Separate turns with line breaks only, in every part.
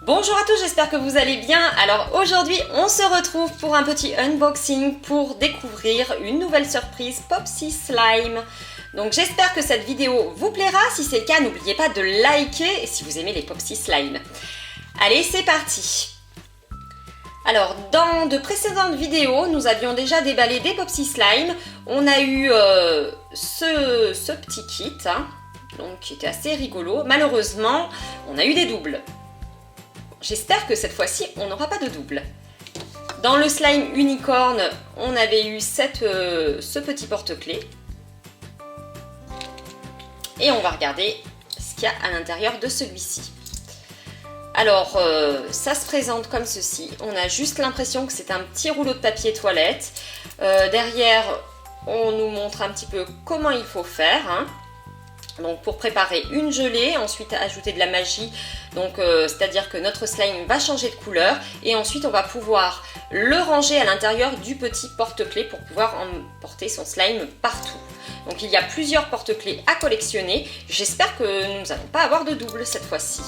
Bonjour à tous, j'espère que vous allez bien. Alors aujourd'hui, on se retrouve pour un petit unboxing pour découvrir une nouvelle surprise Popsi Slime. Donc j'espère que cette vidéo vous plaira. Si c'est le cas, n'oubliez pas de liker si vous aimez les Popsi Slime. Allez, c'est parti. Alors, dans de précédentes vidéos, nous avions déjà déballé des Popsi Slime. On a eu ce petit kit, donc qui était assez rigolo. Malheureusement, on a eu des doubles. J'espère que cette fois-ci, on n'aura pas de double. Dans le slime unicorn, on avait eu ce petit porte-clés. Et on va regarder ce qu'il y a à l'intérieur de celui-ci. Alors, ça se présente comme ceci. On a juste l'impression que c'est un petit rouleau de papier toilette. Derrière, on nous montre un petit peu comment il faut faire. Donc pour préparer une gelée, ensuite ajouter de la magie, donc c'est-à-dire que notre slime va changer de couleur et ensuite on va pouvoir le ranger à l'intérieur du petit porte-clés pour pouvoir emporter son slime partout. Donc il y a plusieurs porte-clés à collectionner, j'espère que nous n'allons pas avoir de double cette fois-ci.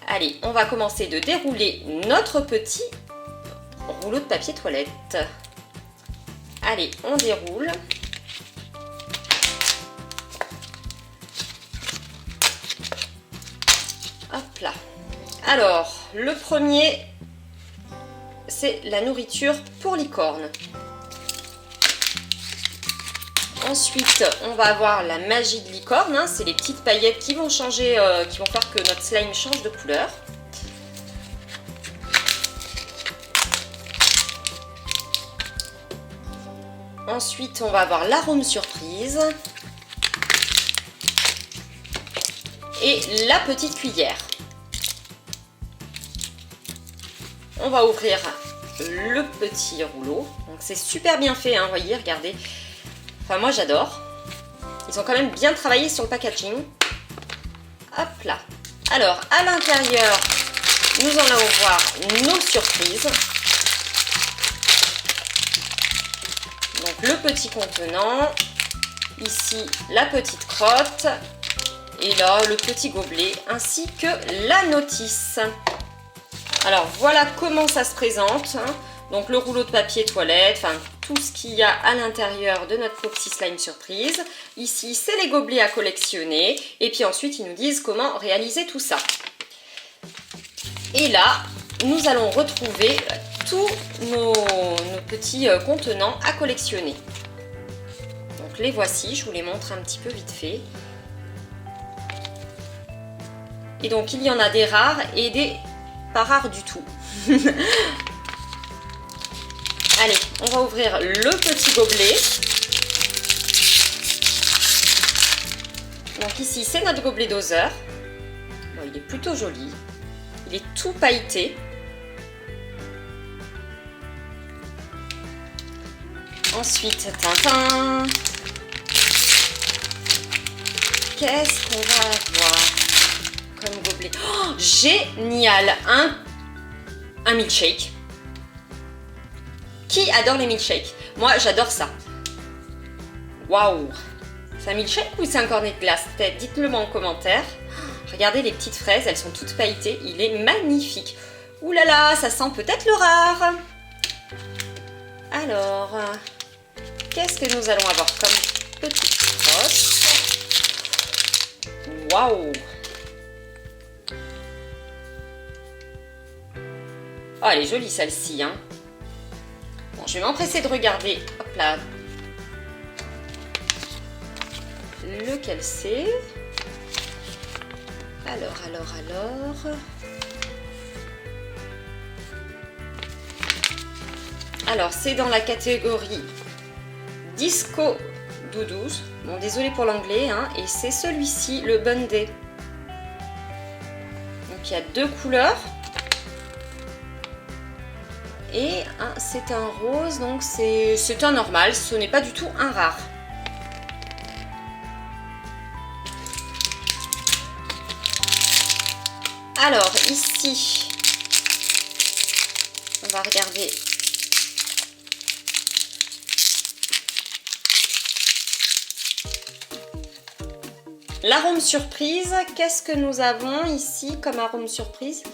Allez, on va commencer de dérouler notre petit rouleau de papier toilette. Allez, on déroule. Hop là. Alors, le premier, c'est la nourriture pour licorne. Ensuite, on va avoir la magie de licorne. C'est les petites paillettes qui vont changer, qui vont faire que notre slime change de couleur. Ensuite, on va avoir l'arôme surprise. Et la petite cuillère. On va ouvrir le petit rouleau. Donc c'est super bien fait, vous voyez, regardez. Enfin moi j'adore. Ils ont quand même bien travaillé sur le packaging. Hop là. Alors à l'intérieur, nous allons voir nos surprises. Donc le petit contenant. Ici la petite crotte. Et là, le petit gobelet, ainsi que la notice. Alors, voilà comment ça se présente. Donc, le rouleau de papier toilette, enfin, tout ce qu'il y a à l'intérieur de notre Popsi Slime surprise. Ici, c'est les gobelets à collectionner. Et puis ensuite, ils nous disent comment réaliser tout ça. Et là, nous allons retrouver tous nos petits contenants à collectionner. Donc, les voici, je vous les montre un petit peu vite fait. Et donc, il y en a des rares et des pas rares du tout. Allez, on va ouvrir le petit gobelet. Donc ici, c'est notre gobelet doseur. Bon, il est plutôt joli. Il est tout pailleté. Ensuite, tintin. Qu'est-ce qu'on va avoir comme gobelet? Oh, génial! Un milkshake. Qui adore les milkshakes? Moi, j'adore ça. Waouh! C'est un milkshake ou c'est un cornet de glace? Dites-le moi en commentaire. Regardez les petites fraises, elles sont toutes pailletées. Il est magnifique. Ouh là là, ça sent peut-être le rare. Alors, qu'est-ce que nous allons avoir comme petite crosse? Waouh! Oh, elle est jolie celle-ci, Bon, je vais m'empresser de regarder, hop là, lequel c'est. Alors. Alors, c'est dans la catégorie Disco Doudous. Bon, désolé pour l'anglais, et c'est celui-ci, le Bunday. Donc, il y a deux couleurs. Et c'est un rose, donc c'est un normal, ce n'est pas du tout un rare. Alors ici, on va regarder. L'arôme surprise, qu'est-ce que nous avons ici comme arôme surprise?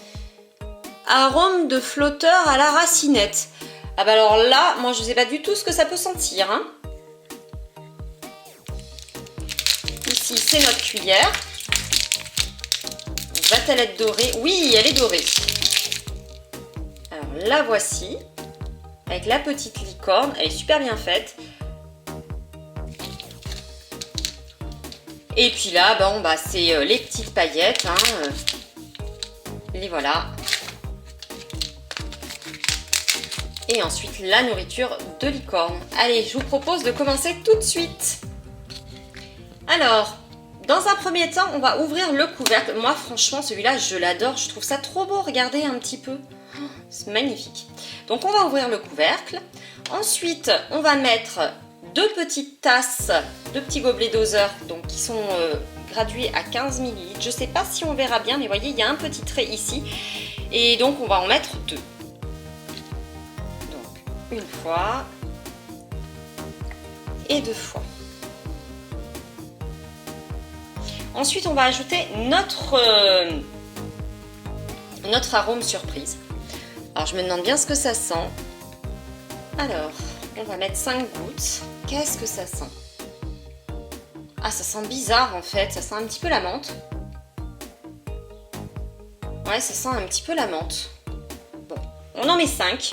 Arôme de flotteur à la racinette. Ah bah alors là, moi je sais pas du tout ce que ça peut sentir. Hein. Ici, c'est notre cuillère. Va-t-elle être dorée? Oui, elle est dorée. Alors la voici. Avec la petite licorne, elle est super bien faite. Et puis là, bon, bah, c'est les petites paillettes. Hein. Les voilà. Et ensuite, la nourriture de licorne. Allez, je vous propose de commencer tout de suite. Alors, dans un premier temps, on va ouvrir le couvercle. Moi, franchement, celui-là, je l'adore. Je trouve ça trop beau. Regardez un petit peu. Oh, c'est magnifique. Donc, on va ouvrir le couvercle. Ensuite, on va mettre 2 petites tasses, 2 petits gobelets doseurs, donc qui sont gradués à 15 ml. Je ne sais pas si on verra bien, mais voyez, il y a un petit trait ici. Et donc, on va en mettre 2. Donc, une fois et 2 fois. Ensuite, on va ajouter notre arôme surprise. Alors, je me demande bien ce que ça sent. Alors, on va mettre 5 gouttes. Qu'est-ce que ça sent? Ah, ça sent bizarre en fait. Ça sent un petit peu la menthe. Ouais, ça sent un petit peu la menthe. Bon, on en met 5.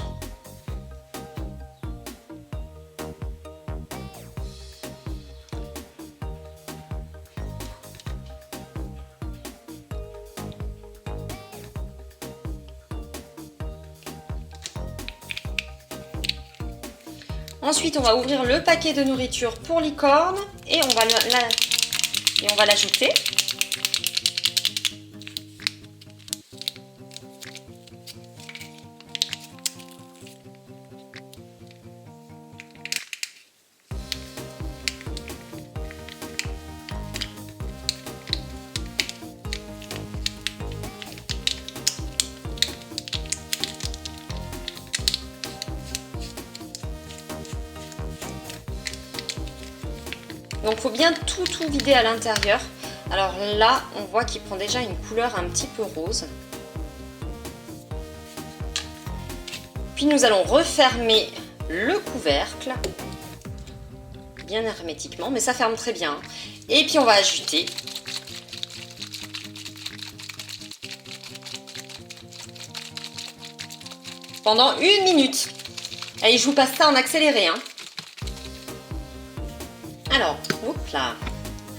Ensuite, on va ouvrir le paquet de nourriture pour licorne et on va l'ajouter. Donc il faut bien tout vider à l'intérieur. Alors là, on voit qu'il prend déjà une couleur un petit peu rose. Puis nous allons refermer le couvercle, bien hermétiquement, mais ça ferme très bien. Et puis on va ajouter pendant 1 minute. Allez, je vous passe ça en accéléré. Hein. Alors, hop là.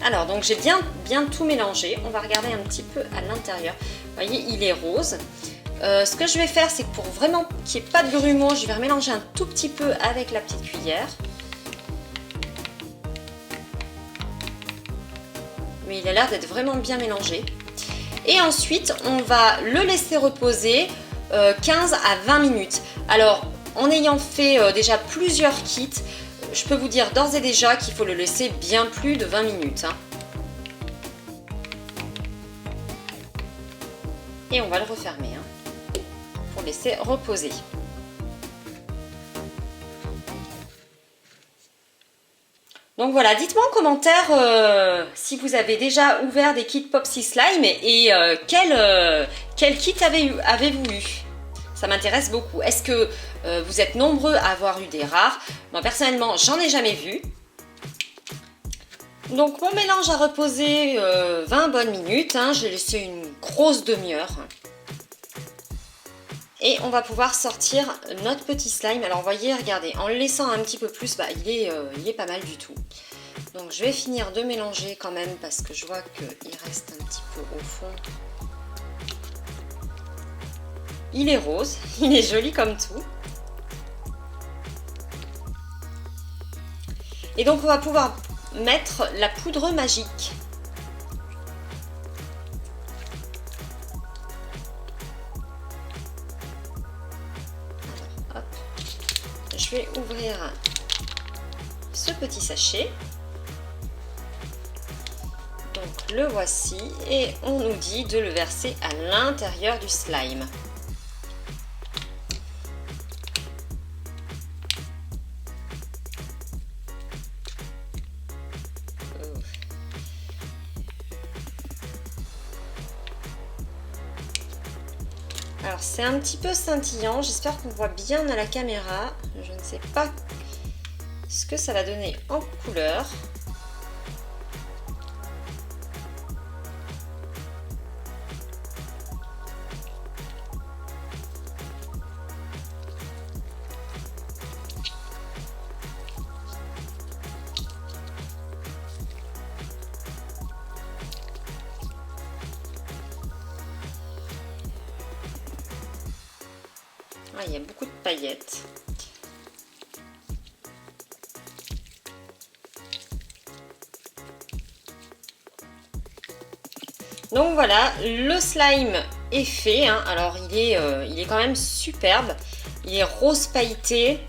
Alors, donc j'ai bien tout mélangé. On va regarder un petit peu à l'intérieur. Vous voyez, il est rose. Ce que je vais faire, c'est que pour vraiment qu'il n'y ait pas de grumeaux, je vais remélanger un tout petit peu avec la petite cuillère. Mais il a l'air d'être vraiment bien mélangé. Et ensuite, on va le laisser reposer 15 à 20 minutes. Alors, en ayant fait déjà plusieurs kits, je peux vous dire d'ores et déjà qu'il faut le laisser bien plus de 20 minutes. Hein. Et on va le refermer hein, pour laisser reposer. Donc voilà, dites-moi en commentaire si vous avez déjà ouvert des kits Popsi Slime et quel kit avez-vous eu? Ça m'intéresse beaucoup. Est-ce que vous êtes nombreux à avoir eu des rares? Moi personnellement, j'en ai jamais vu. Donc mon mélange a reposé 20 bonnes minutes. Hein. J'ai laissé une grosse demi-heure. Et on va pouvoir sortir notre petit slime. Alors vous voyez, regardez, en le laissant un petit peu plus, bah, il est pas mal du tout. Donc je vais finir de mélanger quand même parce que je vois qu'il reste un petit peu au fond. Il est rose, il est joli comme tout. Et donc on va pouvoir mettre la poudre magique. Alors, hop. Je vais ouvrir ce petit sachet. Donc le voici et on nous dit de le verser à l'intérieur du slime. Alors c'est un petit peu scintillant, j'espère qu'on voit bien à la caméra. Je ne sais pas ce que ça va donner en couleur. Ah, il y a beaucoup de paillettes. Donc voilà, le slime est fait. Hein. Alors il est quand même superbe. Il est rose pailleté.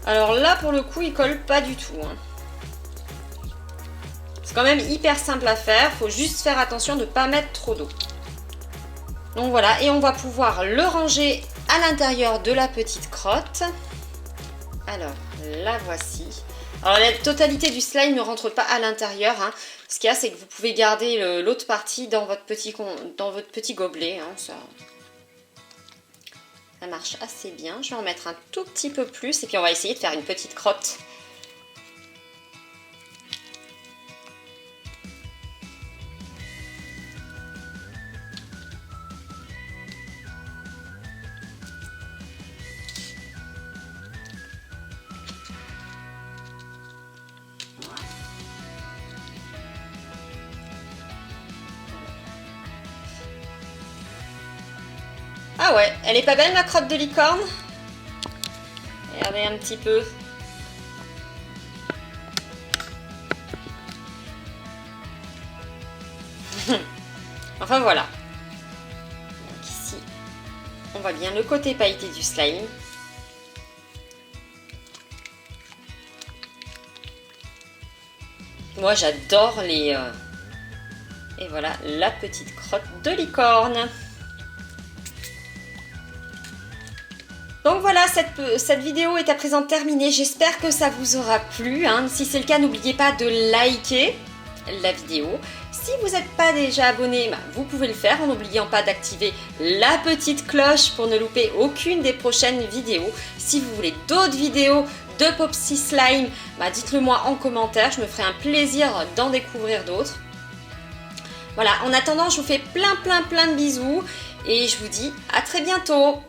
Alors là pour le coup il colle pas du tout. Hein. C'est quand même hyper simple à faire. Faut juste faire attention de ne pas mettre trop d'eau. Donc voilà, et on va pouvoir le ranger à l'intérieur de la petite crotte. Alors, la voici. Alors, la totalité du slime ne rentre pas à l'intérieur. Hein. Ce qu'il y a, c'est que vous pouvez garder l'autre partie dans votre petit gobelet. Hein. Ça marche assez bien. Je vais en mettre un tout petit peu plus. Et puis, on va essayer de faire une petite crotte. Ah ouais, elle est pas belle ma crotte de licorne? Regardez un petit peu. Enfin voilà. Donc ici, on voit bien le côté pailleté du slime. Moi j'adore les... Et voilà la petite crotte de licorne. Donc voilà, cette vidéo est à présent terminée. J'espère que ça vous aura plu. Hein. Si c'est le cas, n'oubliez pas de liker la vidéo. Si vous n'êtes pas déjà abonné, vous pouvez le faire en n'oubliant pas d'activer la petite cloche pour ne louper aucune des prochaines vidéos. Si vous voulez d'autres vidéos de Popsy Slime, dites-le moi en commentaire. Je me ferai un plaisir d'en découvrir d'autres. Voilà, en attendant, je vous fais plein de bisous et je vous dis à très bientôt.